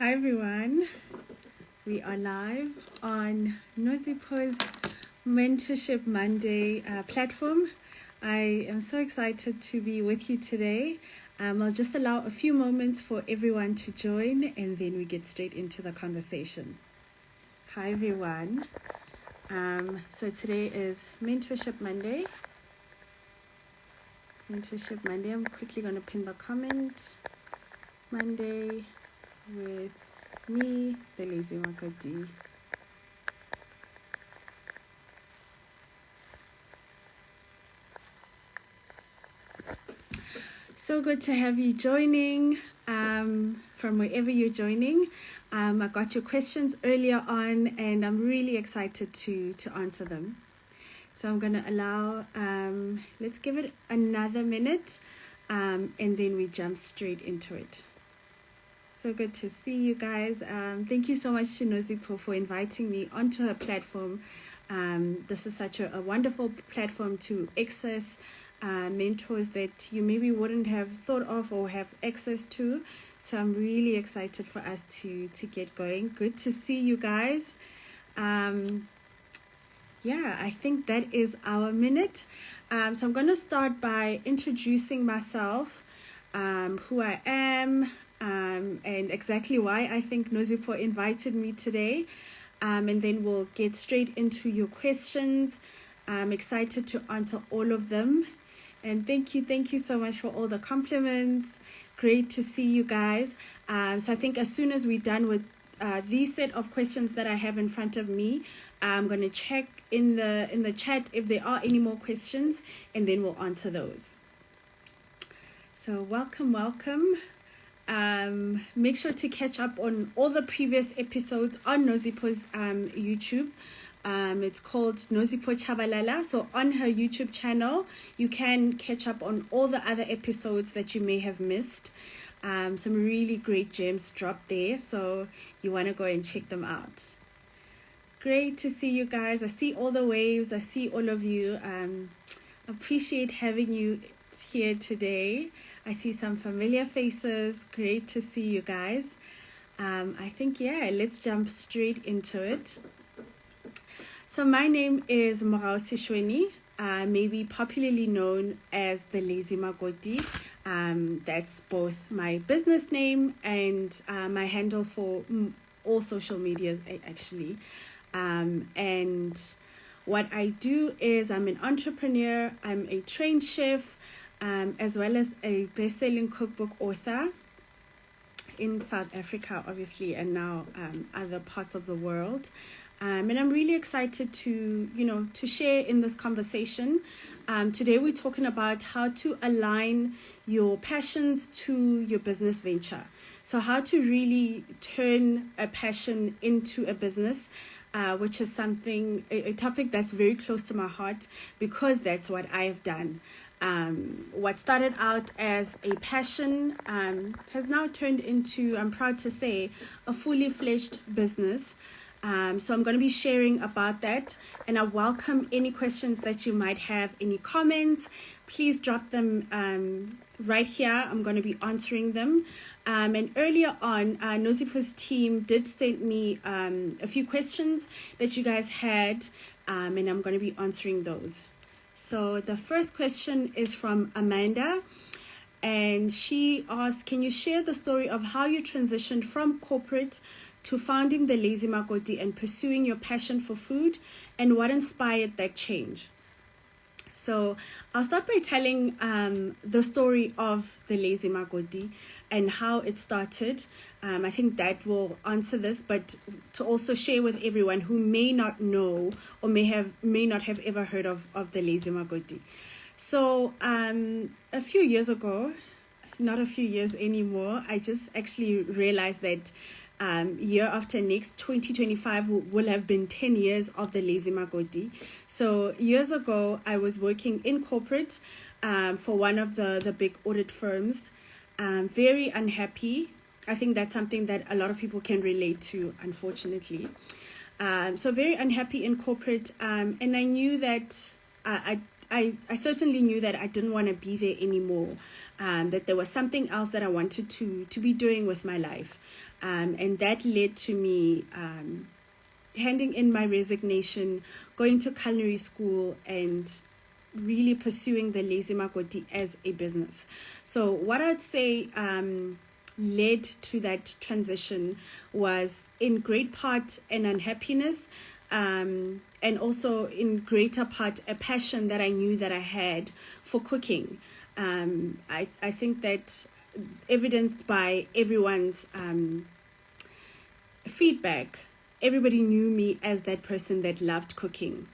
Hi everyone, we are live on Nozipo's Mentorship Monday platform. I am so excited to be with you today. I'll just allow a few moments for everyone to join and then we get straight into the conversation. Hi everyone. So today is Mentorship Monday. Mentorship Monday. I'm quickly going to pin the comment. Monday with me, the lazy Makoti. So good to have you joining from wherever you're joining. I got your questions earlier on and I'm really excited to answer them. So I'm going to allow, let's give it another minute and then we jump straight into it. So good to see you guys. Thank you so much to Nozipo for inviting me onto her platform. This is such a wonderful platform to access mentors that you maybe wouldn't have thought of or have access to. So I'm really excited for us to get going. Good to see you guys. Yeah, I think that is our minute. So I'm going to start by introducing myself, who I am, and exactly why I think Nozipo invited me today. And then we'll get straight into your questions. I'm excited to answer all of them. And thank you so much for all the compliments. Great to see you guys. So I think as soon as we're done with these set of questions that I have in front of me, I'm going to check in the chat if there are any more questions, and then we'll answer those. So welcome. Make sure to catch up on all the previous episodes on Nozipo's YouTube. It's called Nozipo Chabalala. So on her YouTube channel, you can catch up on all the other episodes that you may have missed. Some really great gems dropped there, so you want to go and check them out. Great to see you guys. I see all the waves. I see all of you. Appreciate having you here today. I see some familiar faces. Great to see you guys. I think, let's jump straight into it. So my name is Makoti Shweni, maybe popularly known as the Lazy Makoti. That's both my business name and my handle for all social media, actually. And what I do is I'm an entrepreneur, I'm a trained chef, as well as a best-selling cookbook author in South Africa, obviously, and now other parts of the world. And I'm really excited to share in this conversation. Today we're talking about how to align your passions to your business venture. So how to really turn a passion into a business, which is a topic that's very close to my heart because that's what I've done. What started out as a passion has now turned into, I'm proud to say, a fully fledged business. So I'm going to be sharing about that, and I welcome any questions that you might have, any comments. Please drop them right here. I'm going to be answering them. And earlier on, Nozipo's team did send me a few questions that you guys had, and I'm going to be answering those. So the first question is from Amanda, and she asked, can you share the story of how you transitioned from corporate to founding the Lazy Makoti and pursuing your passion for food, and what inspired that change? So I'll start by telling the story of the Lazy Makoti and how it started. I think that will answer this, but to also share with everyone who may not know or may not have ever heard of the Lazy Makoti. So a few years ago, not a few years anymore, I just actually realized that year after next, 2025 will have been 10 years of the Lazy Makoti. So years ago, I was working in corporate for one of the big audit firms. Very unhappy. I think that's something that a lot of people can relate to, unfortunately. So very unhappy in corporate. And I knew that I certainly knew that I didn't want to be there anymore. that there was something else that I wanted to be doing with my life. And that led to me handing in my resignation, going to culinary school, and really pursuing the Lazy Makoti as a business. So what I'd say led to that transition was in great part an unhappiness, and also in greater part a passion that I knew that I had for cooking. I think that evidenced by everyone's feedback, everybody knew me as that person that loved cooking,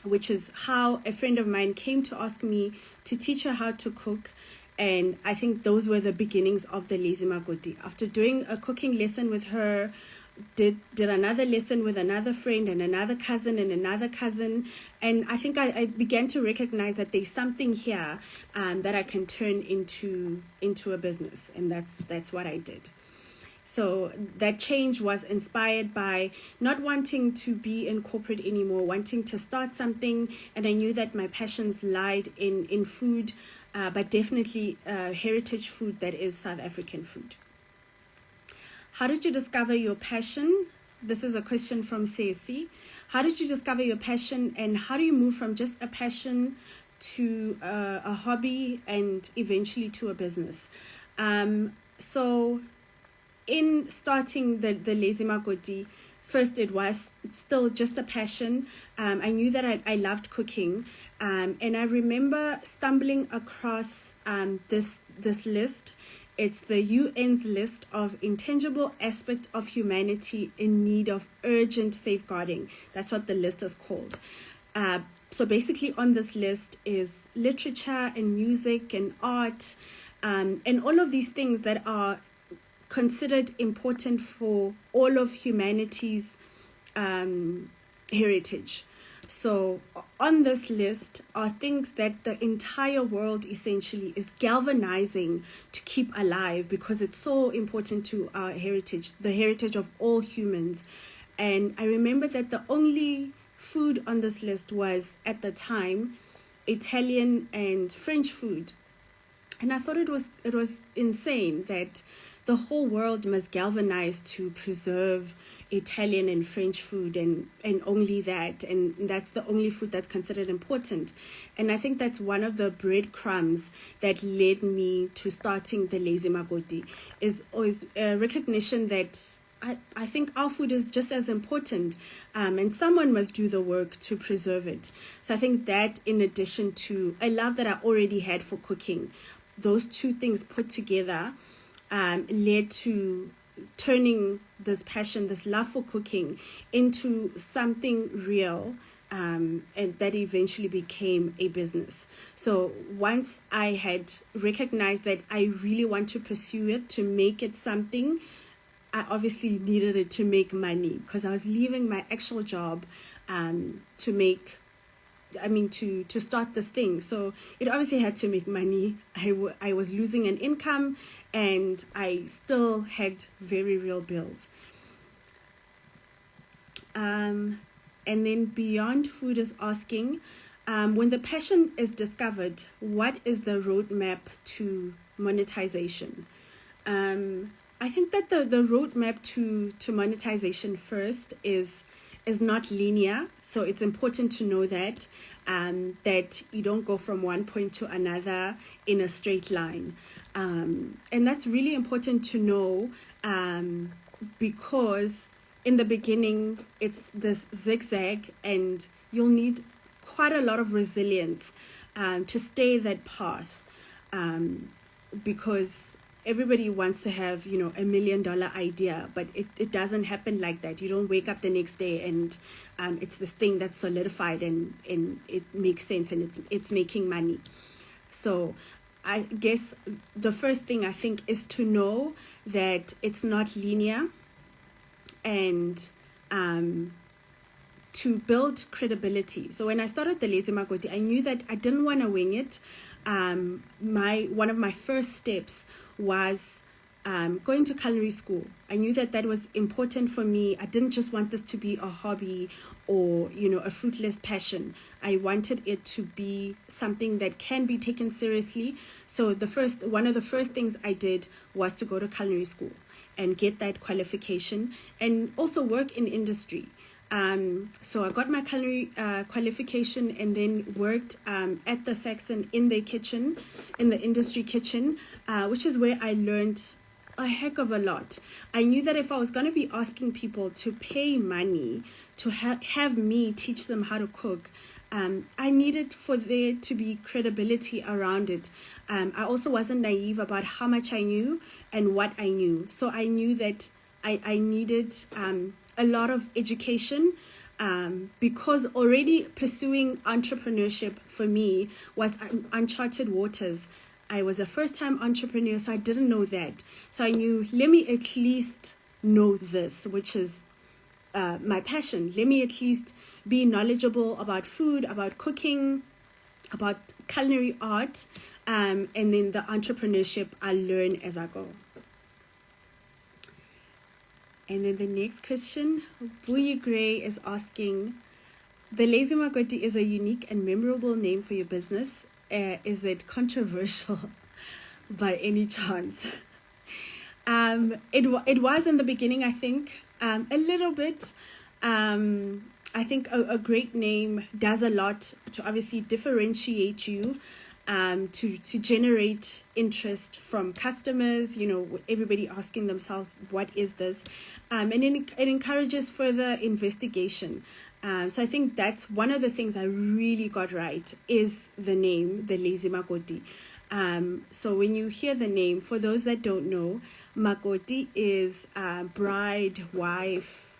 which is how a friend of mine came to ask me to teach her how to cook. And I think those were the beginnings of the Lazy Makoti. After doing a cooking lesson with her, did another lesson with another friend and another cousin and another cousin. And I think I began to recognize that there's something here that I can turn into a business. And that's what I did. So that change was inspired by not wanting to be in corporate anymore, wanting to start something. And I knew that my passions lied in food, but definitely heritage food that is South African food. How did you discover your passion? This is a question from Ceci. How did you discover your passion, and how do you move from just a passion to a hobby and eventually to a business? So in starting the Lazy Makoti, first it was still just a passion. I knew that I loved cooking. And I remember stumbling across this list. It's the UN's list of intangible aspects of humanity in need of urgent safeguarding. That's what the list is called. So basically on this list is literature and music and art, and all of these things that are considered important for all of humanity's heritage. So on this list are things that the entire world essentially is galvanizing to keep alive, because it's so important to our heritage, the heritage of all humans. And I remember that the only food on this list was, at the time, Italian and French food. And I thought it was insane that the whole world must galvanize to preserve Italian and French food, and only that, and that's the only food that's considered important. And I think that's one of the breadcrumbs that led me to starting the Lazy Makoti, is a recognition that I think our food is just as important, and someone must do the work to preserve it. So I think that, in addition to a love that I already had for cooking, those two things put together led to turning this passion, this love for cooking, into something real, and that eventually became a business. So once I had recognized that I really want to pursue it, to make it something, I obviously needed it to make money, because I was leaving my actual job to start this thing. So it obviously had to make money. I was losing an income, and I still had very real bills. And then Beyond Food is asking, when the passion is discovered, what is the roadmap to monetization? I think that the roadmap to monetization first is not linear. So it's important to know that you don't go from one point to another in a straight line. And that's really important to know, because in the beginning, it's this zigzag, and you'll need quite a lot of resilience to stay that path, because everybody wants to have, $1 million idea, but it doesn't happen like that. You don't wake up the next day and it's this thing that's solidified and it makes sense and it's making money. So I guess the first thing I think is to know that it's not linear, and to build credibility. So when I started the Lazy Makoti, I knew that I didn't want to wing it. One of my first steps was going to culinary school. I knew that that was important for me. I didn't just want this to be a hobby or, a fruitless passion. I wanted it to be something that can be taken seriously. So one of the first things I did was to go to culinary school and get that qualification and also work in industry. So I got my culinary qualification and then worked at the Saxon in the kitchen, in the industry kitchen, which is where I learned a heck of a lot. I knew that if I was going to be asking people to pay money to have me teach them how to cook, I needed for there to be credibility around it. I also wasn't naive about how much I knew and what I knew. So I knew that I needed a lot of education because already pursuing entrepreneurship for me was uncharted waters. I was a first-time entrepreneur, so I didn't know that. So I knew, let me at least know this, which is my passion. Let me at least be knowledgeable about food, about cooking, about culinary art, and then the entrepreneurship I learn as I go. And then the next question, Buyi Gray is asking, the Lazy Makoti is a unique and memorable name for your business. Is it controversial by any chance? It was in the beginning, I think, a little bit. I think a great name does a lot to obviously differentiate you, to generate interest from customers, everybody asking themselves, what is this? And it encourages further investigation. So I think that's one of the things I really got right is the name, the Lazy Makoti. So when you hear the name, for those that don't know, Makoti is bride, wife,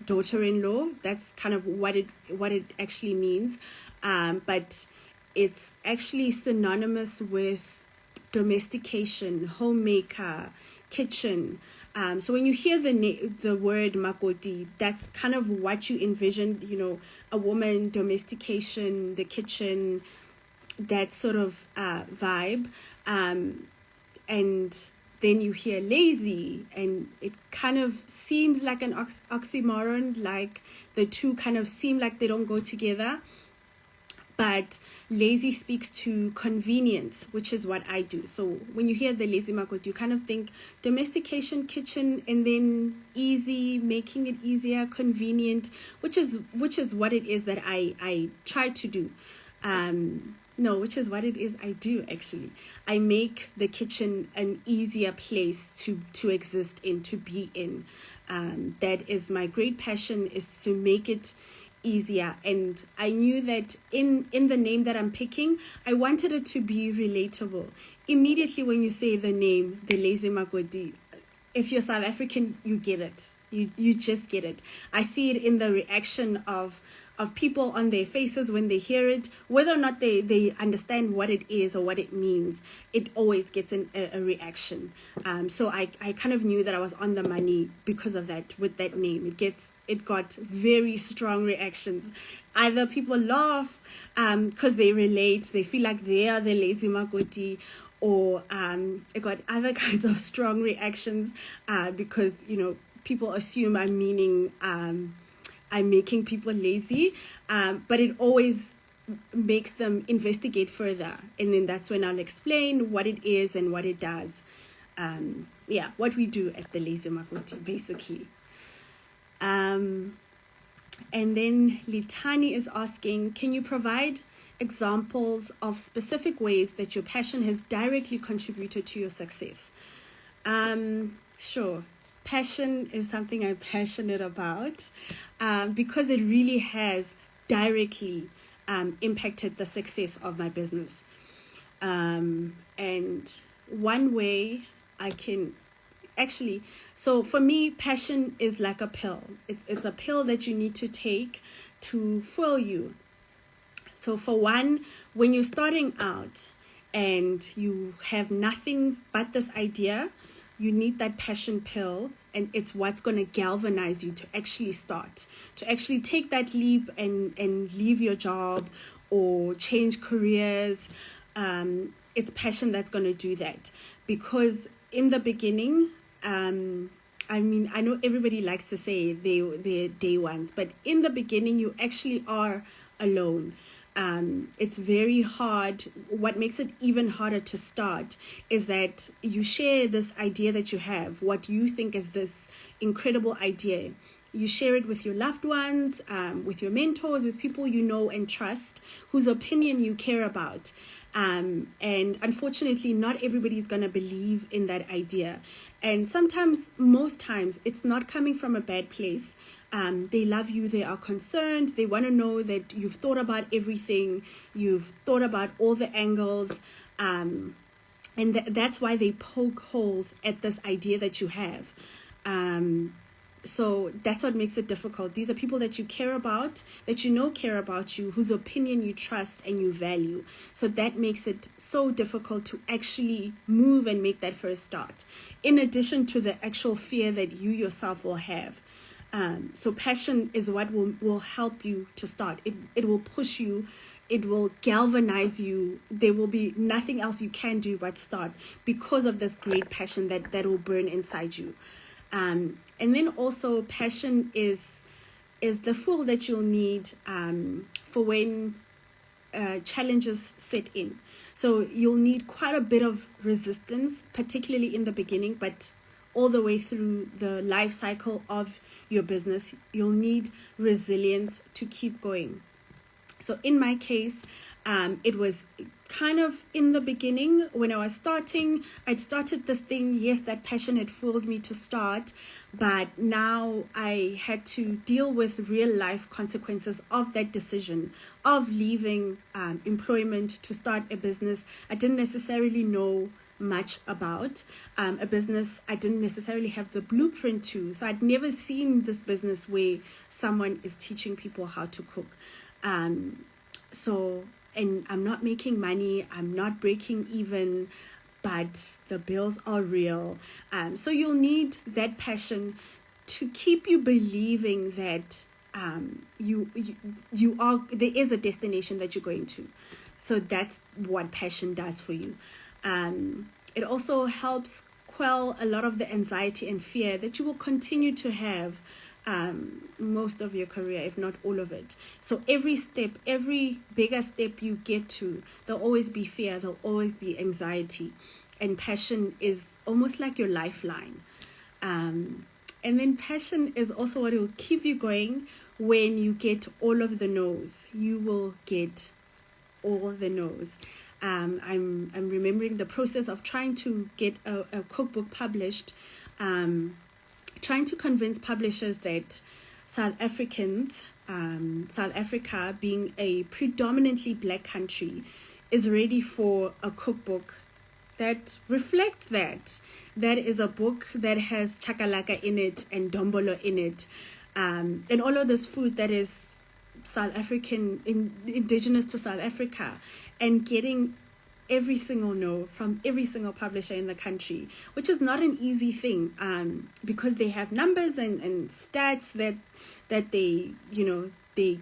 daughter-in-law. That's kind of what it actually means. But it's actually synonymous with domestication, homemaker, kitchen. So when you hear the word Makoti, that's kind of what you envisioned, a woman, domestication, the kitchen, that sort of vibe. And then you hear lazy, and it kind of seems like an oxymoron, like the two kind of seem like they don't go together. But lazy speaks to convenience, which is what I do. So when you hear the Lazy Makoti, you kind of think domestication, kitchen, and then easy, making it easier, convenient, which is what it is that I try to do. Which is what it is I do, actually. I make the kitchen an easier place to exist in, to be in. That is my great passion, is to make it easier. And I knew that in the name that I'm picking, I wanted it to be relatable. Immediately when you say the name, the Lazy Makoti, if you're South African, you get it. You just get it. I see it in the reaction of people on their faces when they hear it, whether or not they understand what it is or what it means. It always gets a reaction. So I kind of knew that I was on the money because of that. With that name, it got very strong reactions. Either people laugh because they relate, they feel like they are the Lazy Makoti, or it got other kinds of strong reactions because people assume I'm meaning I'm making people lazy, but it always makes them investigate further, and then that's when I'll explain what it is and what it does. What we do at the Lazy Makoti, basically. And then Litani is asking, can you provide examples of specific ways that your passion has directly contributed to your success? Sure. Passion is something I'm passionate about because it really has directly impacted the success of my business. And one way I can so for me, passion is like a pill. It's a pill that you need to take to fuel you. So for one, when you're starting out and you have nothing but this idea, you need that passion pill, and it's what's going to galvanize you to actually start, to actually take that leap and leave your job or change careers. It's passion that's going to do that, because in the beginning, I mean, I know everybody likes to say they're day ones, but in the beginning, you actually are alone. It's very hard. What makes it even harder to start is that you share this idea that you have, what you think is this incredible idea. You share it with your loved ones, with your mentors, with people you know and trust, whose opinion you care about. And unfortunately, not everybody is going to believe in that idea. And sometimes, most times, it's not coming from a bad place. They love you, they are concerned, they want to know that you've thought about everything, you've thought about all the angles, and that's why they poke holes at this idea that you have. So that's what makes it difficult. These are people that you care about, that you know care about you, whose opinion you trust and you value. So that makes it so difficult to actually move and make that first start, in addition to the actual fear that you yourself will have. So passion is what will help you to start. It will push you. It will galvanize you. There will be nothing else you can do but start, because of this great passion that will burn inside you. And then also passion is the fuel that you'll need for when challenges set in. So you'll need quite a bit of resistance, particularly in the beginning, but all the way through the life cycle of your business, you'll need resilience to keep going. So in my case, it was kind of in the beginning when I was starting. I'd started this thing. Yes, that passion had fueled me to start, but now I had to deal with real life consequences of that decision of leaving employment to start a business I didn't necessarily know much about, a business I didn't necessarily have the blueprint to. So I'd never seen this business where someone is teaching people how to cook. And I'm not making money, I'm not breaking even, but the bills are real. So you'll need that passion to keep you believing that you are, there is a destination that you're going to. So that's what passion does for you. It also helps quell a lot of the anxiety and fear that you will continue to have most of your career, if not all of it. So every step, every bigger step you get to, there'll always be fear, there'll always be anxiety. And passion is almost like your lifeline. And then passion is also what will keep you going when you get all of the no's. You will get all the no's. I'm remembering the process of trying to get a cookbook published, trying to convince publishers that South Africa being a predominantly black country, is ready for a cookbook that reflects that. That is a book that has chakalaka in it and dombolo in it, and all of this food that is South African, indigenous to South Africa, and getting every single no from every single publisher in the country, which is not an easy thing, because they have numbers and stats that they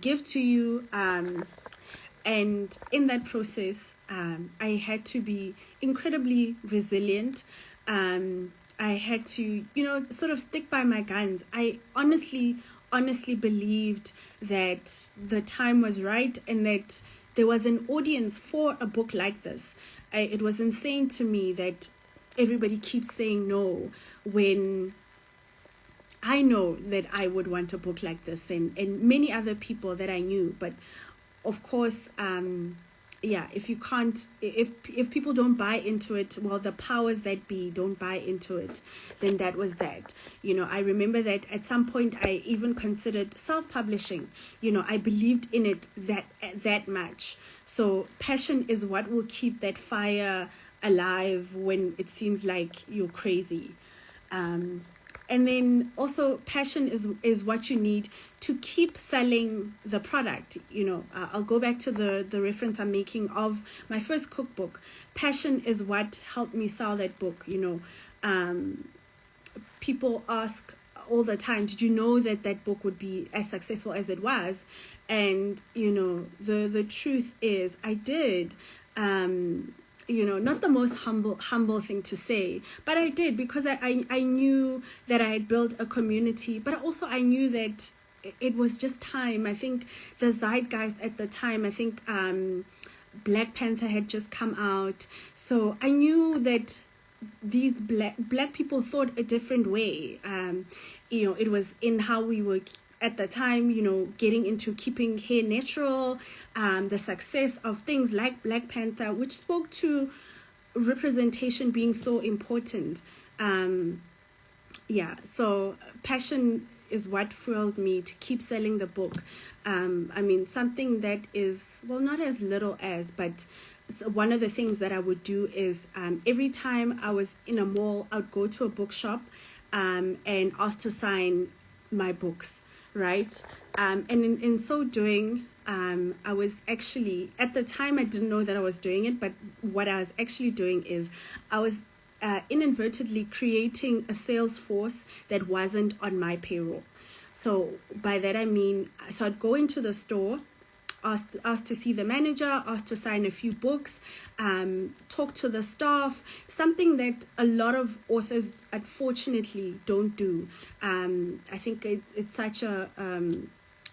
give to you, and in that process I had to be incredibly resilient. I had to sort of stick by my guns. I honestly believed that the time was right and that there was an audience for a book like this. It was insane to me that everybody keeps saying no when I know that I would want a book like this, and many other people that I knew. But of course, if people don't buy into it, well, the powers that be don't buy into it, then that was that. I remember that at some point I even considered self-publishing. I believed in it that much. So passion is what will keep that fire alive when it seems like you're crazy. And then also passion is what you need to keep selling the product. I'll go back to the reference I'm making of my first cookbook. Passion is what helped me sell that book. People ask all the time, did you know that book would be as successful as it was? And, the truth is I did. not the most humble thing to say, but I did, because I knew that I had built a community, but also I knew that it was just time. I think the zeitgeist at the time, I think Black Panther had just come out, so I knew that these black people thought a different way. It was in how we were at the time, getting into keeping hair natural, the success of things like Black Panther, which spoke to representation being so important. So passion is what fueled me to keep selling the book. Something that is, well, not as little as, but one of the things that I would do is every time I was in a mall, I would go to a bookshop and ask to sign my books, right? And in so doing, I was actually, at the time I didn't know that I was doing it, but what I was actually doing is I was inadvertently creating a sales force that wasn't on my payroll. So by that I mean, so I'd go into the store, ask to see the manager, ask to sign a few books, talk to the staff, something that a lot of authors unfortunately don't do. I think it's such a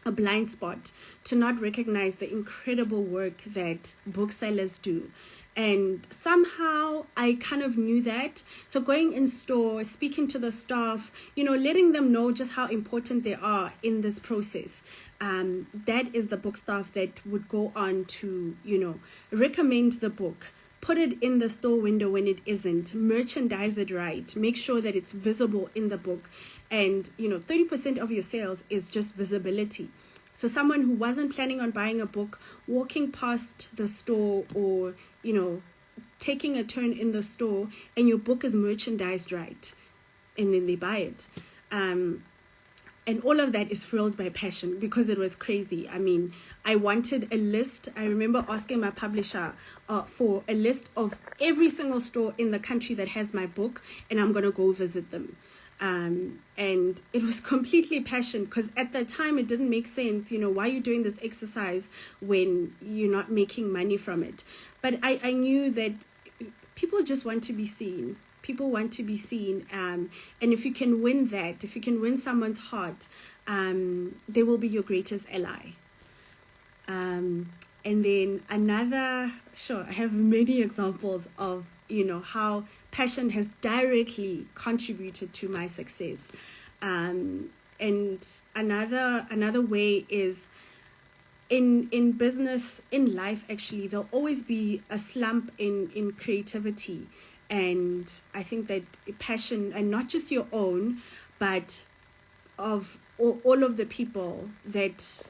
blind spot to not recognize the incredible work that booksellers do. And somehow I kind of knew that. So going in store, speaking to the staff, letting them know just how important they are in this process. That is the book staff that would go on to, recommend the book, put it in the store window when it isn't, merchandise it right, make sure that it's visible in the book. And, 30% of your sales is just visibility. So someone who wasn't planning on buying a book, walking past the store or, taking a turn in the store, and your book is merchandised right, and then they buy it. And all of that is fueled by passion, because it was crazy. I wanted a list. I remember asking my publisher for a list of every single store in the country that has my book, and I'm going to go visit them. And it was completely passion, because at the time it didn't make sense. Why are you doing this exercise when you're not making money from it? But I knew that people just want to be seen. People want to be seen. And if you can win that, if you can win someone's heart, they will be your greatest ally. And then I have many examples of, how passion has directly contributed to my success. And another way is in business, in life, actually, there'll always be a slump in creativity. And I think that passion, and not just your own, but of all of the people that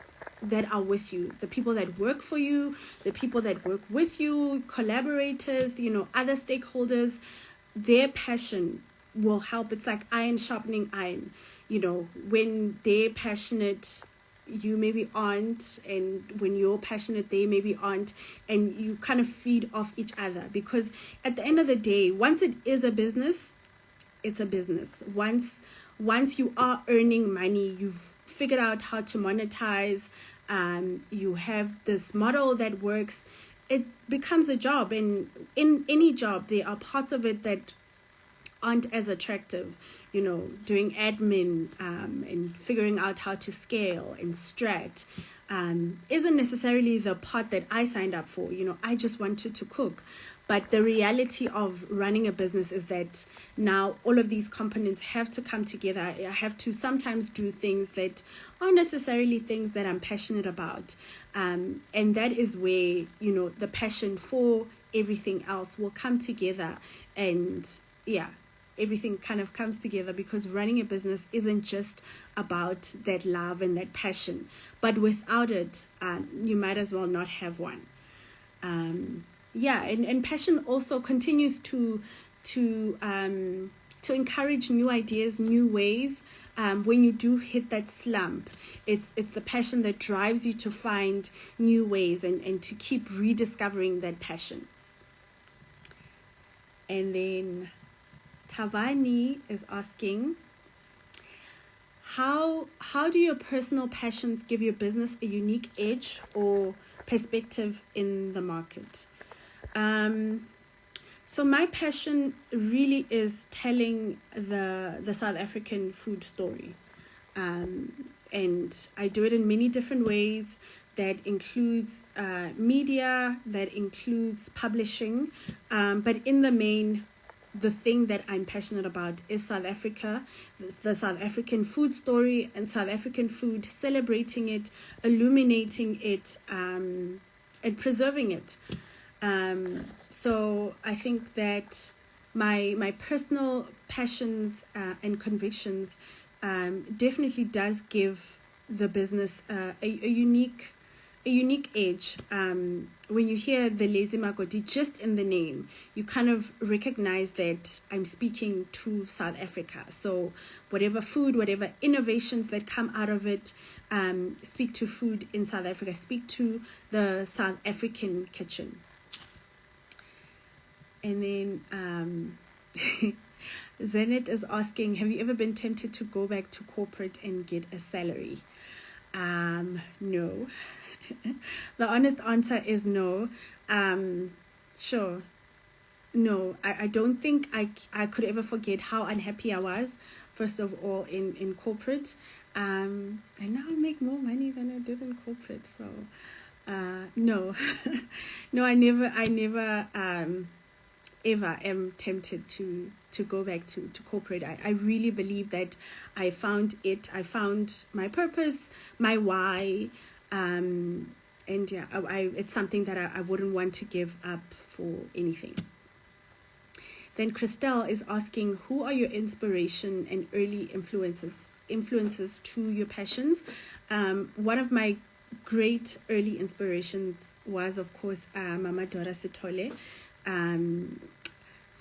are with you, the people that work for you, the people that work with you, collaborators, other stakeholders, their passion will help. It's like iron sharpening iron. When they're passionate, you maybe aren't, and when you're passionate, they maybe aren't, and you kind of feed off each other. Because at the end of the day, once it is a business, it's a business. Once you are earning money, you've figured out how to monetize, you have this model that works, it becomes a job. And in any job, there are parts of it that aren't as attractive. Doing admin and figuring out how to scale and strat isn't necessarily the part that I signed up for. I just wanted to cook. But the reality of running a business is that now all of these components have to come together. I have to sometimes do things that aren't necessarily things that I'm passionate about. And that is where, the passion for everything else will come together. And everything kind of comes together, because running a business isn't just about that love and that passion. But without it, you might as well not have one. And passion also continues to encourage new ideas, new ways. When you do hit that slump, it's the passion that drives you to find new ways and to keep rediscovering that passion. And then Tavani is asking, how do your personal passions give your business a unique edge or perspective in the market? So my passion really is telling the South African food story. And I do it in many different ways. That includes media, that includes publishing. But in the main, the thing that I'm passionate about is South Africa, the South African food story and South African food, celebrating it, illuminating it, and preserving it. So I think that my personal passions and convictions definitely does give the business a unique edge. When you hear the Lazy Makoti just in the name, you kind of recognize that I'm speaking to South Africa. So whatever food, whatever innovations that come out of it, speak to food in South Africa, speak to the South African kitchen. And then Zenit is asking, have you ever been tempted to go back to corporate and get a salary? No. The honest answer is no. Sure. No, I don't think I could ever forget how unhappy I was, first of all, in corporate. And now I make more money than I did in corporate. So, no. No, I never ever am tempted to go back to corporate. I really believe that I found my purpose, my why, and yeah, it's something that I wouldn't want to give up for anything. Then Christelle is asking, who are your inspiration and early influences to your passions? One of my great early inspirations was, of course, Mama Dora Sithole,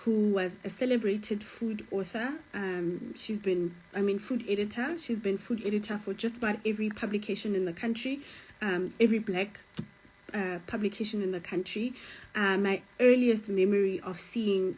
who was a celebrated food author. She's been, food editor. She's been food editor for just about every publication in the country, every Black publication in the country. My earliest memory of seeing,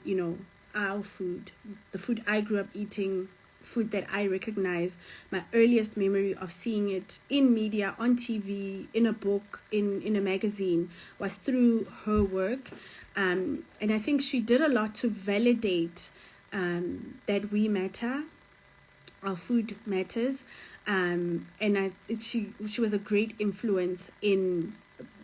our food, the food I grew up eating, food that I recognize, my earliest memory of seeing it in media, on TV, in a book, in a magazine, was through her work. And I think she did a lot to validate that we matter, our food matters. And she was a great influence in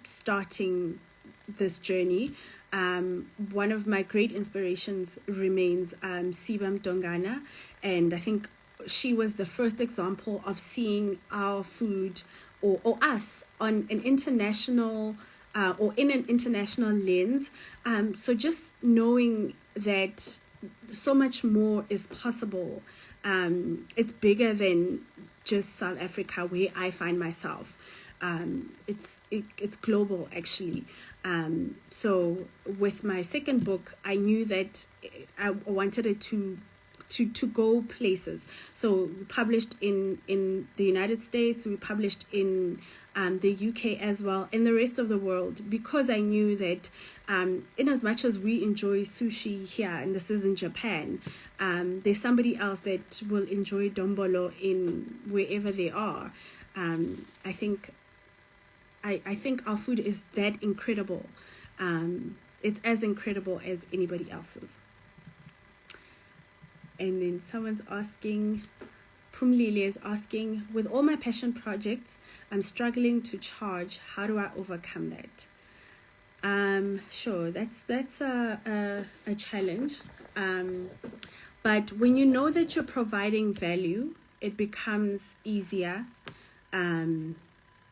starting this journey. One of my great inspirations remains Sibam Dongana, and I think she was the first example of seeing our food or us on an international or in an international lens. So just knowing that so much more is possible. It's bigger than just South Africa, where I find myself. It's global, actually. So with my second book, I knew that I wanted it to go places. So we published in the United States, we published in the UK as well, in the rest of the world, because I knew that in as much as we enjoy sushi here, and this is in Japan, there's somebody else that will enjoy dombolo in wherever they are. I think our food is that incredible. It's as incredible as anybody else's. And then someone's asking, Pumlile is asking, with all my passion projects, I'm struggling to charge. How do I overcome that? Sure, that's a challenge. But when you know that you're providing value, it becomes easier.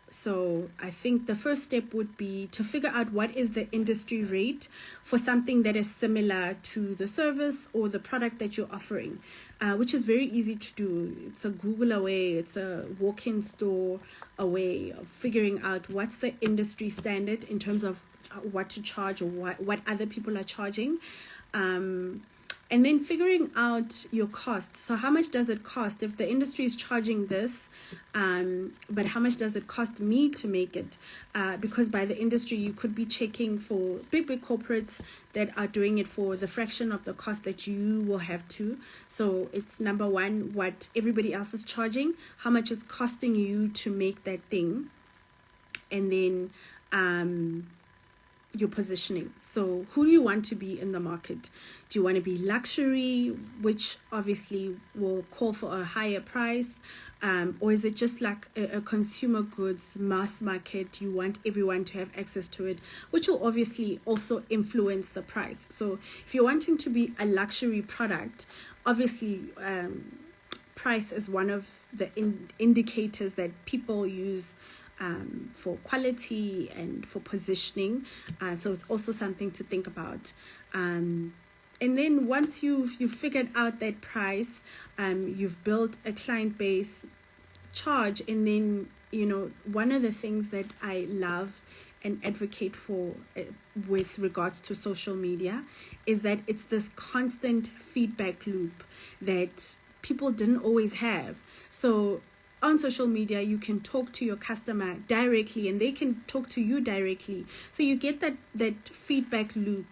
So I think the first step would be to figure out what is the industry rate for something that is similar to the service or the product that you're offering, which is very easy to do. It's a Google away, it's a walk-in store away of figuring out what's the industry standard in terms of what to charge or what other people are charging. And then figuring out your cost. So how much does it cost? If the industry is charging this, but how much does it cost me to make it? Because by the industry, you could be checking for big corporates that are doing it for the fraction of the cost that you will have to. So it's number one, what everybody else is charging, how much it's costing you to make that thing. And then your positioning. So who do you want to be in the market? Do you want to be luxury, which obviously will call for a higher price? Or is it just like a consumer goods mass market? You want everyone to have access to it, which will obviously also influence the price. So if you're wanting to be a luxury product, obviously price is one of the indicators that people use for quality and for positioning. So it's also something to think about. And then once you've figured out that price, you've built a client base, charge. And then, one of the things that I love and advocate for with regards to social media is that it's this constant feedback loop that people didn't always have. So on social media, you can talk to your customer directly and they can talk to you directly. So you get that feedback loop,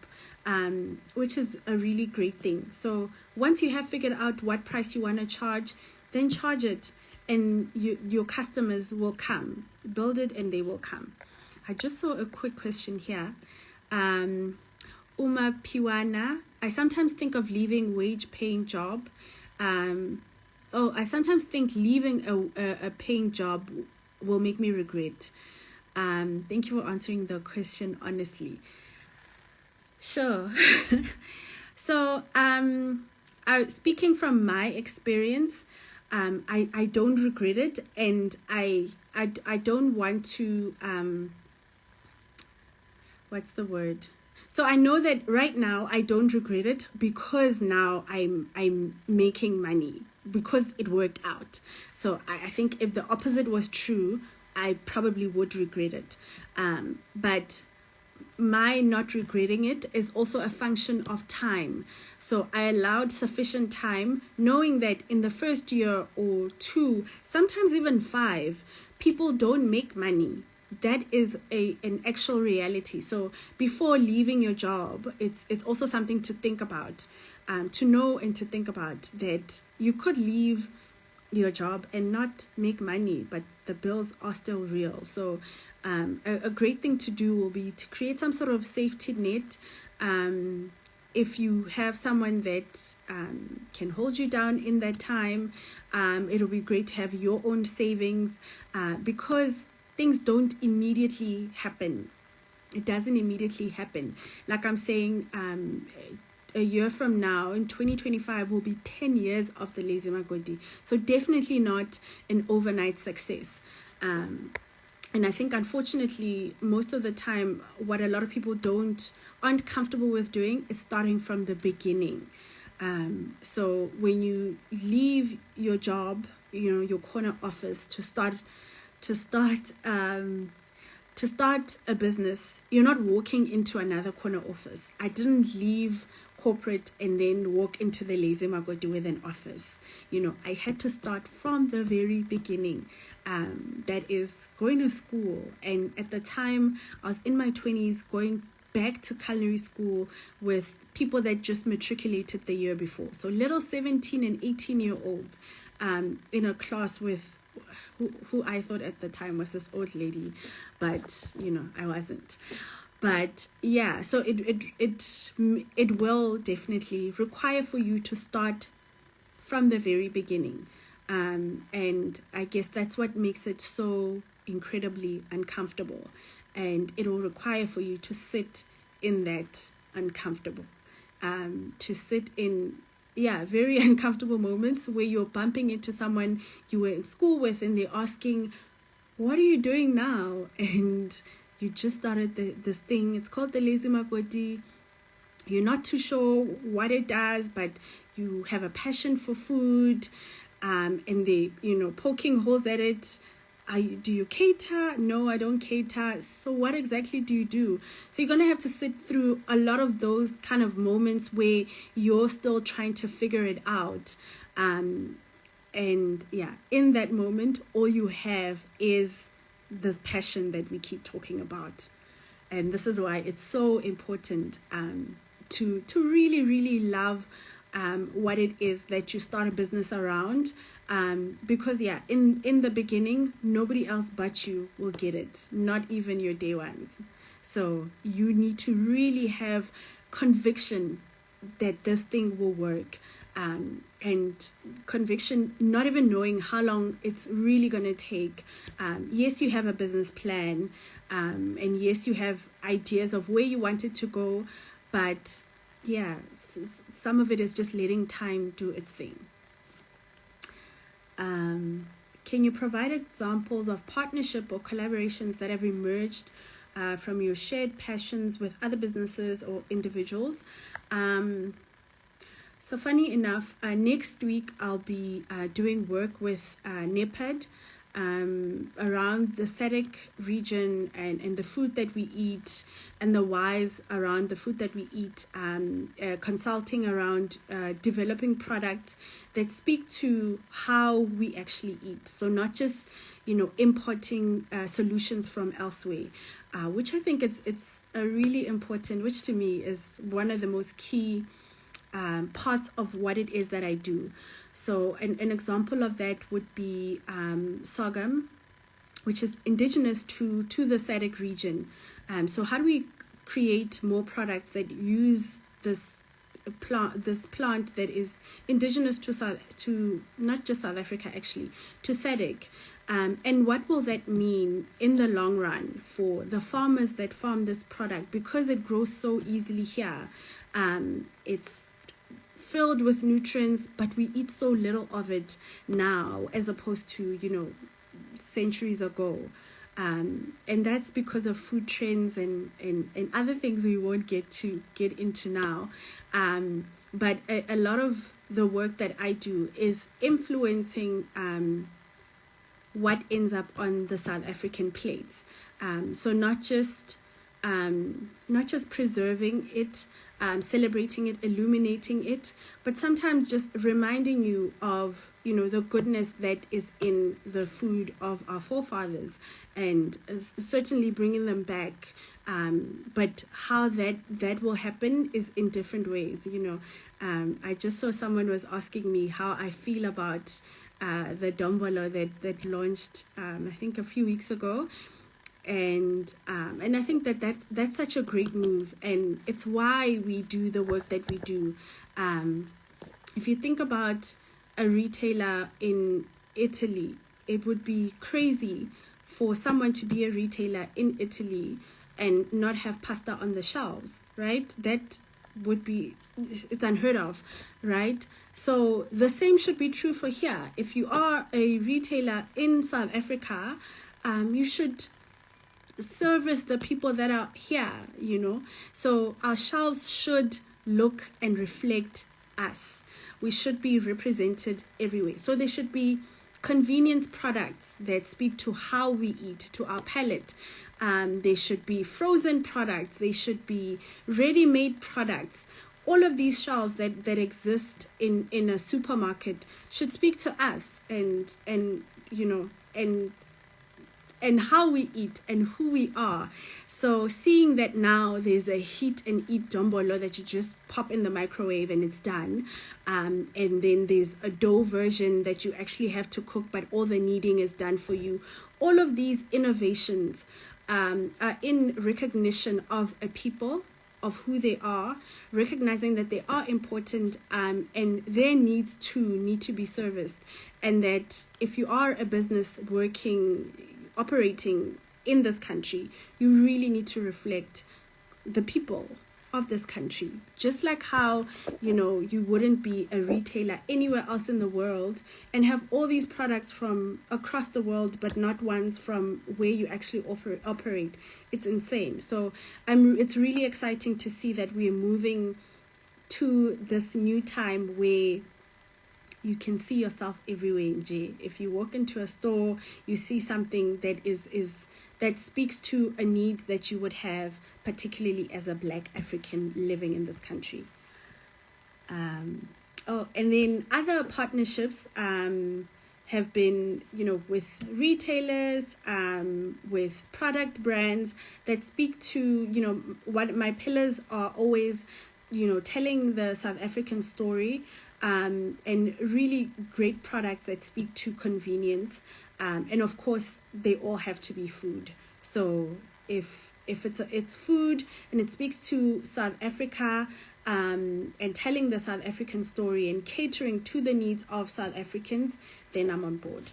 which is a really great thing. So once you have figured out what price you want to charge, then charge it, and your customers will come. Build it and they will come. I just saw a quick question here. Uma Piwana, I sometimes think of leaving wage-paying job. I sometimes think leaving a paying job will make me regret. Thank you for answering the question honestly. Sure. So, speaking from my experience, I don't regret it, and I don't want to, what's the word? So I know that right now I don't regret it because now I'm making money because it worked out. So I think if the opposite was true, I probably would regret it. But my not regretting it is also a function of time. So I allowed sufficient time, knowing that in the first year or two, sometimes even 5, people don't make money. That is an actual reality. So before leaving your job, it's also something to think about, to know and to think about that you could leave your job and not make money, but the bills are still real. So a great thing to do will be to create some sort of safety net. If you have someone that can hold you down in that time, it'll be great to have your own savings, because things don't immediately happen. It doesn't immediately happen. Like I'm saying, a year from now, in 2025, will be 10 years of the Lazy Makoti. So definitely not an overnight success. And I think, unfortunately, most of the time, what a lot of people aren't comfortable with doing is starting from the beginning. So when you leave your job, your corner office to start a business, you're not walking into another corner office. I didn't leave corporate and then walk into the Lazy Makoti with an office. I had to start from the very beginning. That is going to school. And at the time, I was in my 20s, going back to culinary school with people that just matriculated the year before. So little 17 and 18-year-olds in a class with who I thought at the time was this old lady, but I wasn't. But yeah, so it will definitely require for you to start from the very beginning, and I guess that's what makes it so incredibly uncomfortable, and it will require for you to sit in that uncomfortable, to sit in very uncomfortable moments where you're bumping into someone you were in school with and they're asking, what are you doing now? And you just started this thing. It's called the Lazy Makoti. You're not too sure what it does, but you have a passion for food, and they, poking holes at it. Do you cater? No, I don't cater. So what exactly do you do? So you're going to have to sit through a lot of those kind of moments where you're still trying to figure it out. And yeah, in that moment, all you have is this passion that we keep talking about. And this is why it's so important to really, really love what it is that you start a business around. Because in the beginning, nobody else but you will get it, not even your day ones. So you need to really have conviction that this thing will work, and conviction, not even knowing how long it's really going to take. Yes, you have a business plan, and yes, you have ideas of where you want it to go, but yeah, some of it is just letting time do its thing. Can you provide examples of partnership or collaborations that have emerged from your shared passions with other businesses or individuals? So funny enough, next week I'll be doing work with NEPAD around the SADC region and the food that we eat and the whys around the food that we eat, consulting around developing products that speak to how we actually eat. So not just, importing solutions from elsewhere, which I think it's a really important, which to me is one of the most key parts of what it is that I do. So an example of that would be sorghum, which is indigenous to the SADC region. So how do we create more products that use this plant that is indigenous to not just South Africa, actually, to SADC? And what will that mean in the long run for the farmers that farm this product? Because it grows so easily here, it's filled with nutrients, but we eat so little of it now as opposed to, centuries ago. And that's because of food trends and other things we won't get into now. But a lot of the work that I do is influencing what ends up on the South African plates. So not just preserving it, celebrating it, illuminating it, but sometimes just reminding you of, the goodness that is in the food of our forefathers, and certainly bringing them back. But how that will happen is in different ways. I just saw someone was asking me how I feel about the dombolo that launched, I think a few weeks ago. And I think that's such a great move, and it's why we do the work that we do. If you think about a retailer in Italy, it would be crazy for someone to be a retailer in Italy and not have pasta on the shelves, right? That would be, it's unheard of, right? So the same should be true for here. If you are a retailer in South Africa, you should service the people that are here, so our shelves should look and reflect us. We should be represented everywhere. So there should be convenience products that speak to how we eat, to our palate. There should be frozen products. There should be ready-made products. All of these shelves that exist in a supermarket should speak to us and how we eat and who we are. So seeing that now there's a heat and eat dombolo that you just pop in the microwave and it's done, and then there's a dough version that you actually have to cook, but all the kneading is done for you. All of these innovations are in recognition of a people, of who they are, recognizing that they are important, and their needs too need to be serviced. And that if you are a business operating in this country, you really need to reflect the people of this country. Just like how, you wouldn't be a retailer anywhere else in the world and have all these products from across the world, but not ones from where you actually operate. It's insane. So it's really exciting to see that we're moving to this new time where you can see yourself everywhere in J. If you walk into a store, you see something that that speaks to a need that you would have, particularly as a Black African living in this country. And then other partnerships have been, with retailers, with product brands that speak to, what my pillars are always, telling the South African story. And really great products that speak to convenience. And of course, they all have to be food. So if if it's food and it speaks to South Africa, and telling the South African story and catering to the needs of South Africans, then I'm on board.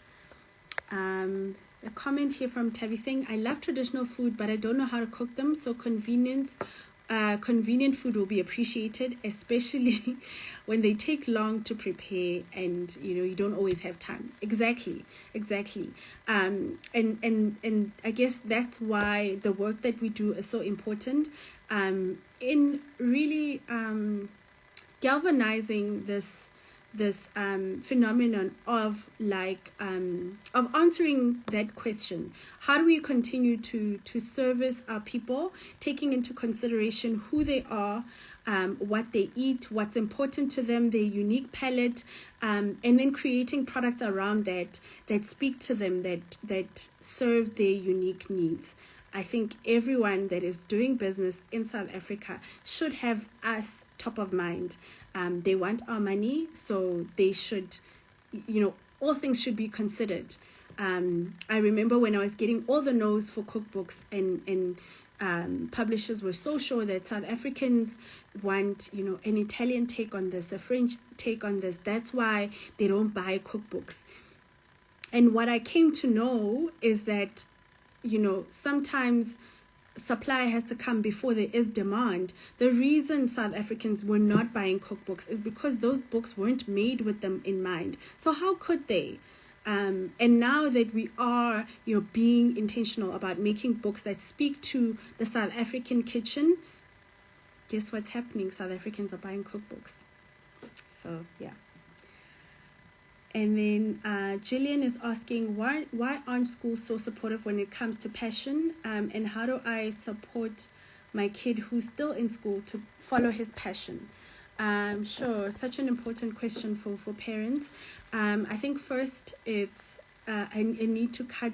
A comment here from Tavi saying, I love traditional food, but I don't know how to cook them, so convenient food will be appreciated, especially when they take long to prepare and you don't always have time. Exactly. And I guess that's why the work that we do is so important, in really galvanizing this phenomenon of answering that question. How do we continue to service our people, taking into consideration who they are, what they eat, what's important to them, their unique palate, and then creating products around that speak to them, that serve their unique needs. I think everyone that is doing business in South Africa should have us top of mind. They want our money, so they should, all things should be considered. I remember when I was getting all the no's for cookbooks, and publishers were so sure that South Africans want, an Italian take on this, a French take on this. That's why they don't buy cookbooks. And what I came to know is that, sometimes supply has to come before there is demand. The reason South Africans were not buying cookbooks is because those books weren't made with them in mind. So how could they? And now that we are, being intentional about making books that speak to the South African kitchen, guess what's happening? South Africans are buying cookbooks. So, yeah. And then Jillian is asking, why aren't schools so supportive when it comes to passion? And how do I support my kid who's still in school to follow his passion? Sure, such an important question for parents. I think first it's a need to cut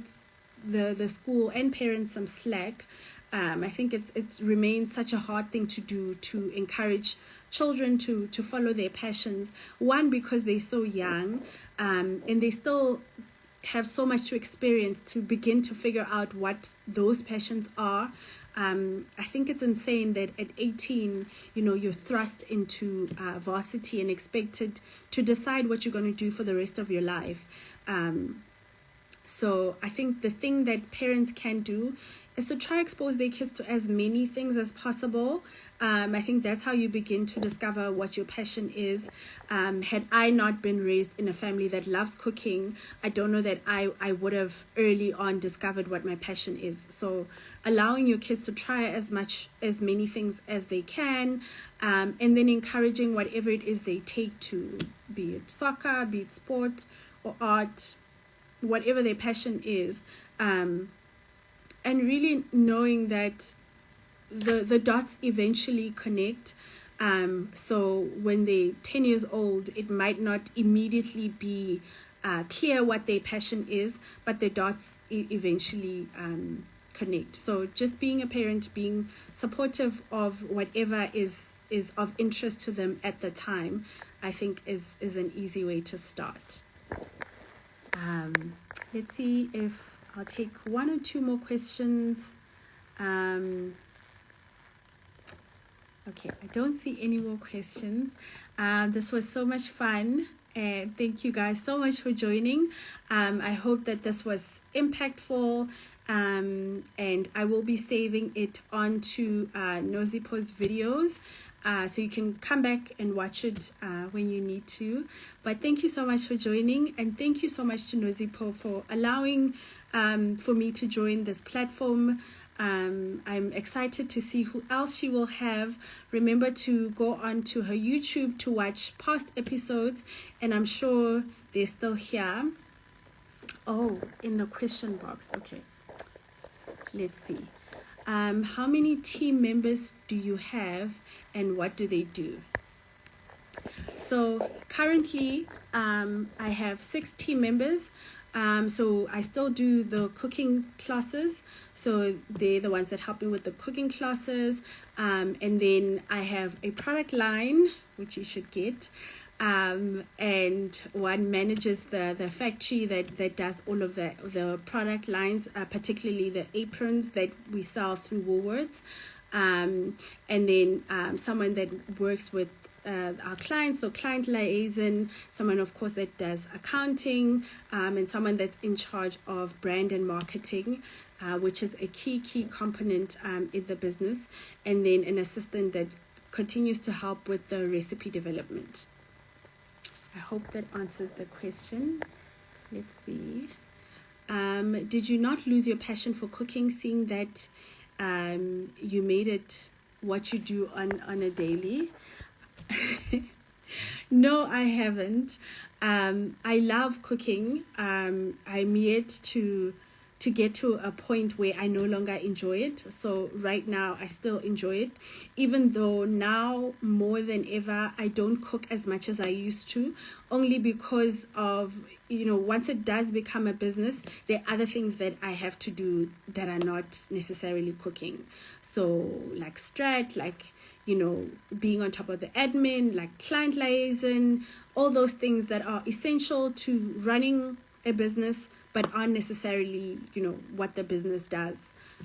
the school and parents some slack. I think it remains such a hard thing to do, to encourage children to follow their passions. One, because they're so young, and they still have so much to experience to begin to figure out what those passions are. I think it's insane that at 18, you're thrust into varsity and expected to decide what you're going to do for the rest of your life. So I think the thing that parents can do is to try expose their kids to as many things as possible. I think that's how you begin to discover what your passion is. Had I not been raised in a family that loves cooking, I don't know that I would have early on discovered what my passion is. So allowing your kids to try as many things as they can, and then encouraging whatever it is they take to, be it soccer, be it sport or art, whatever their passion is, and really knowing that the dots eventually connect. So when they're 10 years old, it might not immediately be clear what their passion is, but the dots eventually connect. So just being a parent, being supportive of whatever is of interest to them at the time, I think is an easy way to start. Let's see if I'll take one or two more questions. Okay, I don't see any more questions. This was so much fun. And thank you guys so much for joining. I hope that this was impactful. And I will be saving it onto Nozipo's videos. So you can come back and watch it when you need to. But thank you so much for joining. And thank you so much to Nozipo for allowing for me to join this platform. I'm excited to see who else she will have. Remember to go on to her YouTube to watch past episodes, and I'm sure they're still here. Oh, in the question box. Okay, let's see. How many team members do you have, and what do they do? So currently I have 6 team members. So I still do the cooking classes. So they're the ones that help me with the cooking classes. And then I have a product line, which you should get. and one manages the factory that does all of the product lines, particularly the aprons that we sell through Woolworths, and then someone that works with our clients, so client liaison, someone of course that does accounting, and someone that's in charge of brand and marketing, which is a key component in the business, and then an assistant that continues to help with the recipe development. I hope that answers the question. Let's see. Did you not lose your passion for cooking, seeing that you made it what you do on a daily? No, I haven't. I love cooking. I'm yet to get to a point where I no longer enjoy it. So right now I still enjoy it, even though now more than ever I don't cook as much as I used to, only because of, once it does become a business, there are other things that I have to do that are not necessarily cooking. So like strat, like, being on top of the admin, like client liaison, all those things that are essential to running a business but aren't necessarily, what the business does.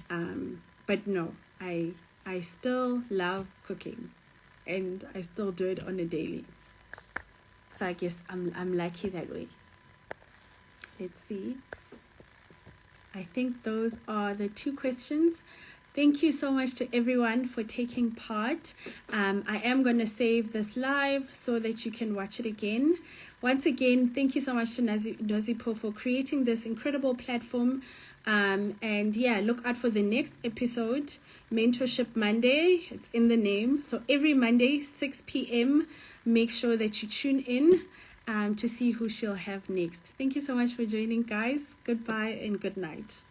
But no, I still love cooking, and I still do it on a daily. So I guess I'm lucky that way. Let's see. I think those are the 2 questions. Thank you so much to everyone for taking part. I am going to save this live so that you can watch it again. Once again, thank you so much to Nozipho for creating this incredible platform. And yeah, look out for the next episode, Mentorship Monday. It's in the name. So every Monday, 6 p.m., make sure that you tune in to see who she'll have next. Thank you so much for joining, guys. Goodbye and good night.